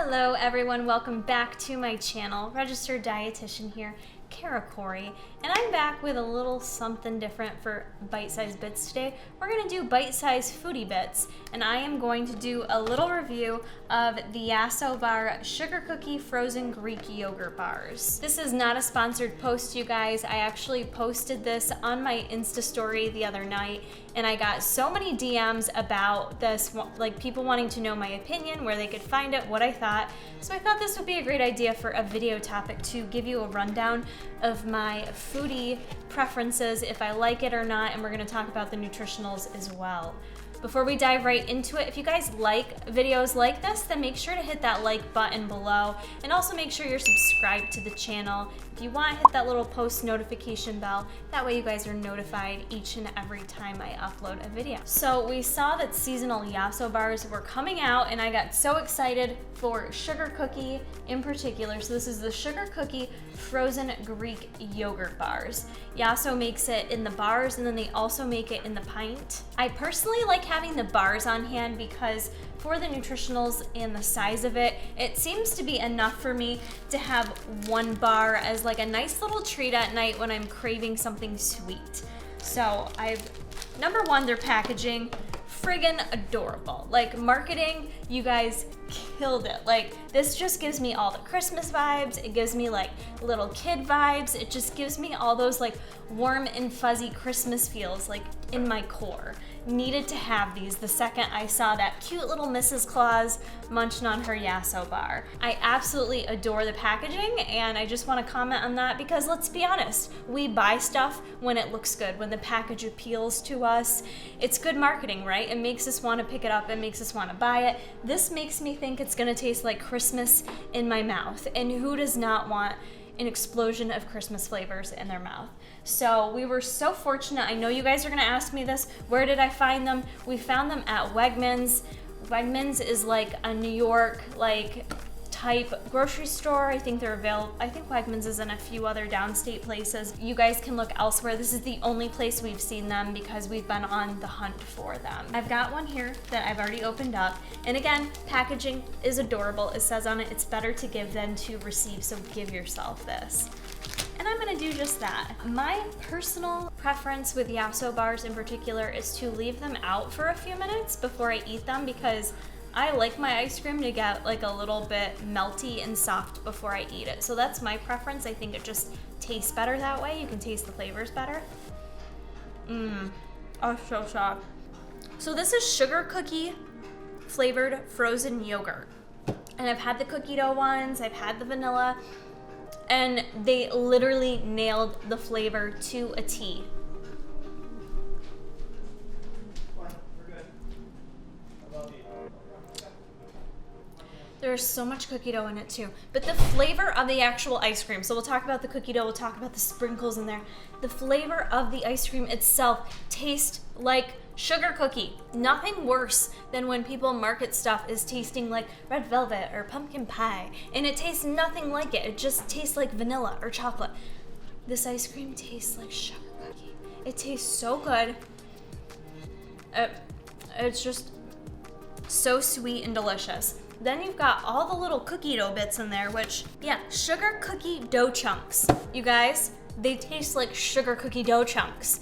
Hello everyone, welcome back to my channel. Registered dietitian here, Kara Corey, and I'm back with a little something different for bite-sized bits today. We're gonna do bite-sized foodie bits, and I am going to do a little review of the Yasso Bar Sugar Cookie Frozen Greek Yogurt Bars. This is not a sponsored post, you guys. I actually posted this on my Insta story the other night, and I got so many DMs about this, like people wanting to know my opinion, where they could find it, what I thought. So I thought this would be a great idea for a video topic to give you a rundown of my foodie preferences, if I like it or not, and we're gonna talk about the nutritionals as well. Before we dive right into it, if you guys like videos like this, then make sure to hit that like button below, and also make sure you're subscribed to the channel. If you want, hit that little post notification bell. That way you guys are notified each and every time I upload a video. So we saw that seasonal Yasso bars were coming out, and I got so excited for Sugar Cookie in particular. So this is the Sugar Cookie Frozen Greek Yogurt Bars. Yasso makes it in the bars, and then they also make it in the pint. I personally like having the bars on hand because for the nutritionals and the size of it, it seems to be enough for me to have one bar as like a nice little treat at night when I'm craving something sweet. So number one, their packaging, friggin' adorable. Like marketing, you guys killed it. Like this just gives me all the Christmas vibes. It gives me like little kid vibes. It just gives me all those like warm and fuzzy Christmas feels like in my core. Needed to have these the second I saw that cute little Mrs. Claus munching on her Yasso bar. I absolutely adore the packaging, and I just want to comment on that because let's be honest, we buy stuff when it looks good, when the package appeals to us. It's good marketing, right? It makes us want to pick it up, it makes us want to buy it. This makes me think it's gonna taste like Christmas in my mouth, and who does not want an explosion of Christmas flavors in their mouth? So we were so fortunate. I know you guys are gonna ask me this, where did I find them? We found them at Wegmans. Wegmans is like a New York type grocery store. I think they're available. I think Wegmans is in a few other downstate places. You guys can look elsewhere. This is the only place we've seen them because we've been on the hunt for them. I've got one here that I've already opened up. And again, packaging is adorable. It says on it, it's better to give than to receive, so give yourself this. And I'm gonna do just that. My personal preference with Yasso bars in particular is to leave them out for a few minutes before I eat them because I like my ice cream to get like a little bit melty and soft before I eat it. So that's my preference. I think it just tastes better that way. You can taste the flavors better. Oh, so soft. So this is sugar cookie flavored frozen yogurt. And I've had the cookie dough ones, I've had the vanilla, and they literally nailed the flavor to a T. There's so much cookie dough in it too. But the flavor of the actual ice cream, so we'll talk about the cookie dough, we'll talk about the sprinkles in there. The flavor of the ice cream itself tastes like sugar cookie. Nothing worse than when people market stuff as tasting like red velvet or pumpkin pie, and it tastes nothing like it. It just tastes like vanilla or chocolate. This ice cream tastes like sugar cookie. It tastes so good. It's just so sweet and delicious. Then you've got all the little cookie dough bits in there, which, yeah, sugar cookie dough chunks. You guys, they taste like sugar cookie dough chunks.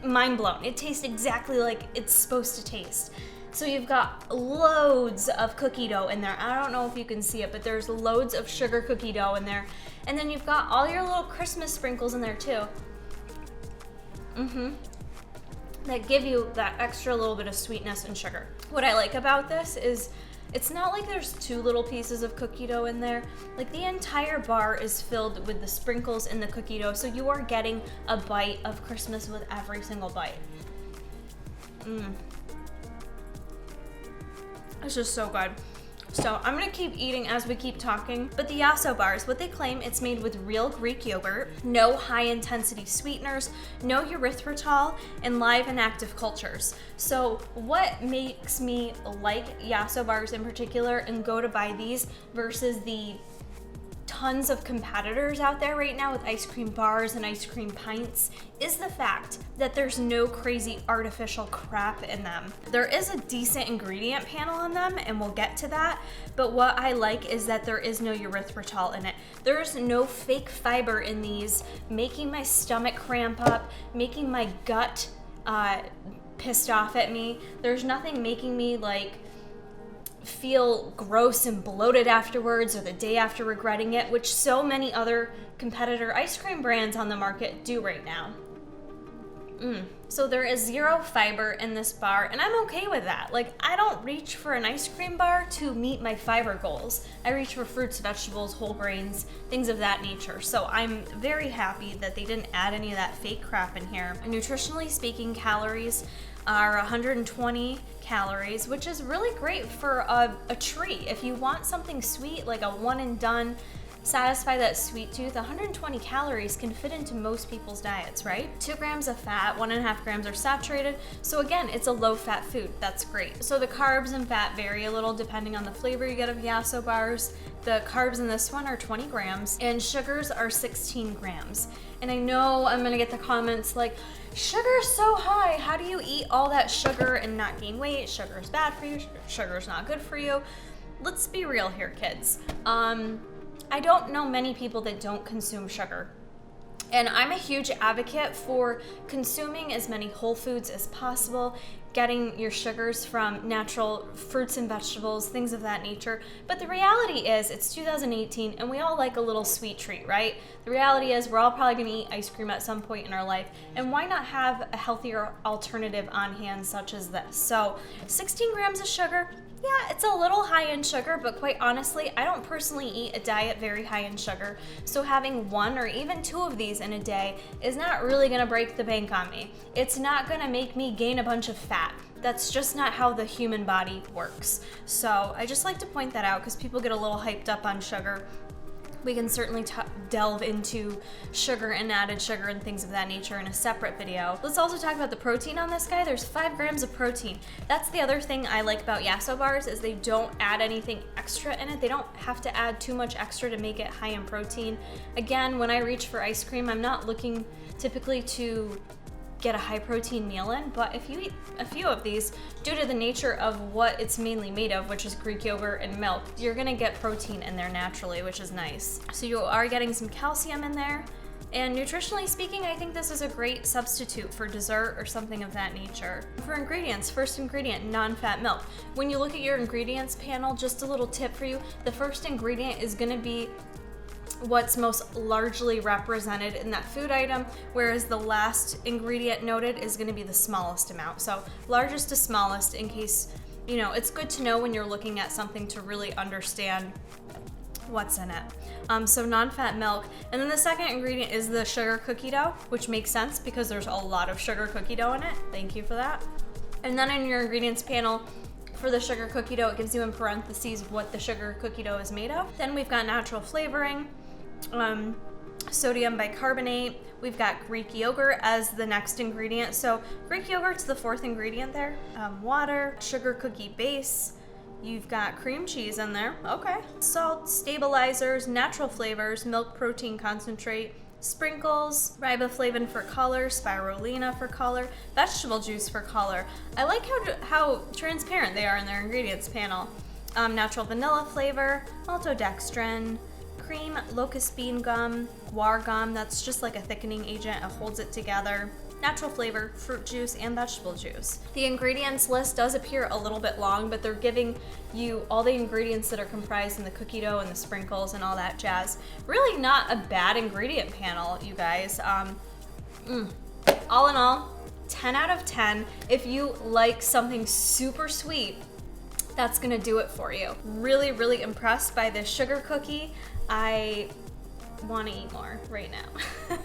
Mind blown. It tastes exactly like it's supposed to taste. So you've got loads of cookie dough in there. I don't know if you can see it, but there's loads of sugar cookie dough in there. And then you've got all your little Christmas sprinkles in there too. That give you that extra little bit of sweetness and sugar. What I like about this is it's not like there's two little pieces of cookie dough in there. Like the entire bar is filled with the sprinkles and the cookie dough, so you are getting a bite of Christmas with every single bite. It's just so good. So I'm gonna keep eating as we keep talking, but the Yasso bars, what they claim, it's made with real Greek yogurt, no high intensity sweeteners, no erythritol, and live and active cultures. So what makes me like Yasso bars in particular and go to buy these versus the tons of competitors out there right now with ice cream bars and ice cream pints is the fact that there's no crazy artificial crap in them. There is a decent ingredient panel on them, and we'll get to that, but what I like is that there is no erythritol in it. There's no fake fiber in these, making my stomach cramp up, making my gut pissed off at me. There's nothing making me like feel gross and bloated afterwards or the day after regretting it, which so many other competitor ice cream brands on the market do right now. So there is 0 fiber in this bar, and I'm okay with that. Like, I don't reach for an ice cream bar to meet my fiber goals. I reach for fruits, vegetables, whole grains, things of that nature. So I'm very happy that they didn't add any of that fake crap in here. Nutritionally speaking, calories are 120 calories, which is really great for a treat. If you want something sweet, like a one and done, satisfy that sweet tooth, 120 calories can fit into most people's diets, right? 2 grams of fat, 1.5 grams are saturated. So again, it's a low fat food. That's great. So the carbs and fat vary a little depending on the flavor you get of Yasso bars. The carbs in this one are 20 grams and sugars are 16 grams. And I know I'm gonna get the comments like, sugar's so high, how do you eat all that sugar and not gain weight? Sugar's bad for you, sugar's not good for you. Let's be real here, kids. I don't know many people that don't consume sugar. And I'm a huge advocate for consuming as many whole foods as possible, getting your sugars from natural fruits and vegetables, things of that nature. But the reality is it's 2018 and we all like a little sweet treat, right? The reality is we're all probably gonna eat ice cream at some point in our life, and why not have a healthier alternative on hand such as this? So 16 grams of sugar, yeah, it's a little high in sugar, but quite honestly, I don't personally eat a diet very high in sugar. So having 1 or even 2 of these in a day is not really gonna break the bank on me. It's not gonna make me gain a bunch of fat. That's just not how the human body works. So I just like to point that out because people get a little hyped up on sugar. We can certainly delve into sugar and added sugar and things of that nature in a separate video. Let's also talk about the protein on this guy. There's 5 grams of protein. That's the other thing I like about Yasso bars is they don't add anything extra in it. They don't have to add too much extra to make it high in protein. Again, when I reach for ice cream, I'm not looking typically to get a high protein meal in, but if you eat a few of these, due to the nature of what it's mainly made of, which is Greek yogurt and milk, you're gonna get protein in there naturally, which is nice. So you are getting some calcium in there, and nutritionally speaking, I think this is a great substitute for dessert or something of that nature. For ingredients, first ingredient, non-fat milk. When you look at your ingredients panel, just a little tip for you, the first ingredient is gonna be what's most largely represented in that food item, whereas the last ingredient noted is going to be the smallest amount. So largest to smallest, in case, you know, it's good to know when you're looking at something to really understand what's in it. So non-fat milk. And then the second ingredient is the sugar cookie dough, which makes sense because there's a lot of sugar cookie dough in it. Thank you for that. And then in your ingredients panel, for the sugar cookie dough, it gives you in parentheses what the sugar cookie dough is made of. Then we've got natural flavoring, sodium bicarbonate. We've got Greek yogurt as the next ingredient. So Greek yogurt's the 4th ingredient there. Water, sugar cookie base. You've got cream cheese in there. Okay. Salt, stabilizers, natural flavors, milk protein concentrate, sprinkles, riboflavin for color, spirulina for color, vegetable juice for color. I like how transparent they are in their ingredients panel. Natural vanilla flavor, maltodextrin, cream, locust bean gum, guar gum, that's just like a thickening agent, it holds it together. Natural flavor, fruit juice, and vegetable juice. The ingredients list does appear a little bit long, but they're giving you all the ingredients that are comprised in the cookie dough and the sprinkles and all that jazz. Really not a bad ingredient panel, you guys. All in all, 10 out of 10. If you like something super sweet, that's gonna do it for you. Really, really impressed by this sugar cookie. I wanna eat more right now.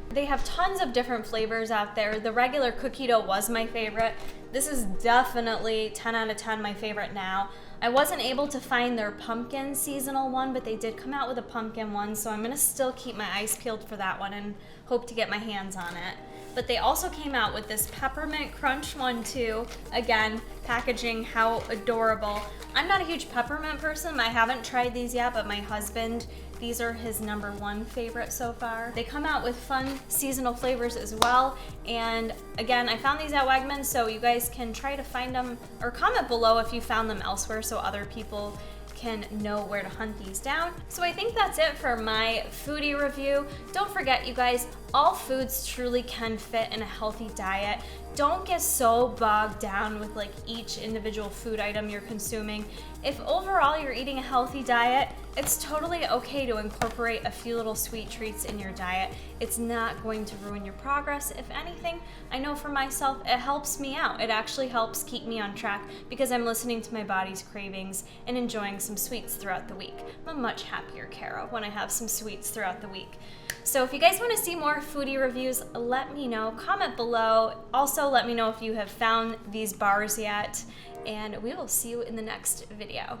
They have tons of different flavors out there. The regular cookie dough was my favorite. This is definitely 10 out of 10 my favorite now. I wasn't able to find their pumpkin seasonal one, but they did come out with a pumpkin one, so I'm gonna still keep my eyes peeled for that one and hope to get my hands on it. but they also came out with this peppermint crunch one too. Again, packaging, how adorable. I'm not a huge peppermint person. I haven't tried these yet, but my husband, these are his #1 favorite so far. They come out with fun seasonal flavors as well. And again, I found these at Wegmans, so you guys can try to find them or comment below if you found them elsewhere so other people can know where to hunt these down. So I think that's it for my foodie review. Don't forget, you guys, all foods truly can fit in a healthy diet. Don't get so bogged down with like each individual food item you're consuming. If overall you're eating a healthy diet, it's totally okay to incorporate a few little sweet treats in your diet. It's not going to ruin your progress. If anything, I know for myself, it helps me out. It actually helps keep me on track because I'm listening to my body's cravings and enjoying some sweets throughout the week. I'm a much happier Kara when I have some sweets throughout the week. So if you guys want to see more foodie reviews, let me know. Comment below. Also, let me know if you have found these bars yet, and we will see you in the next video.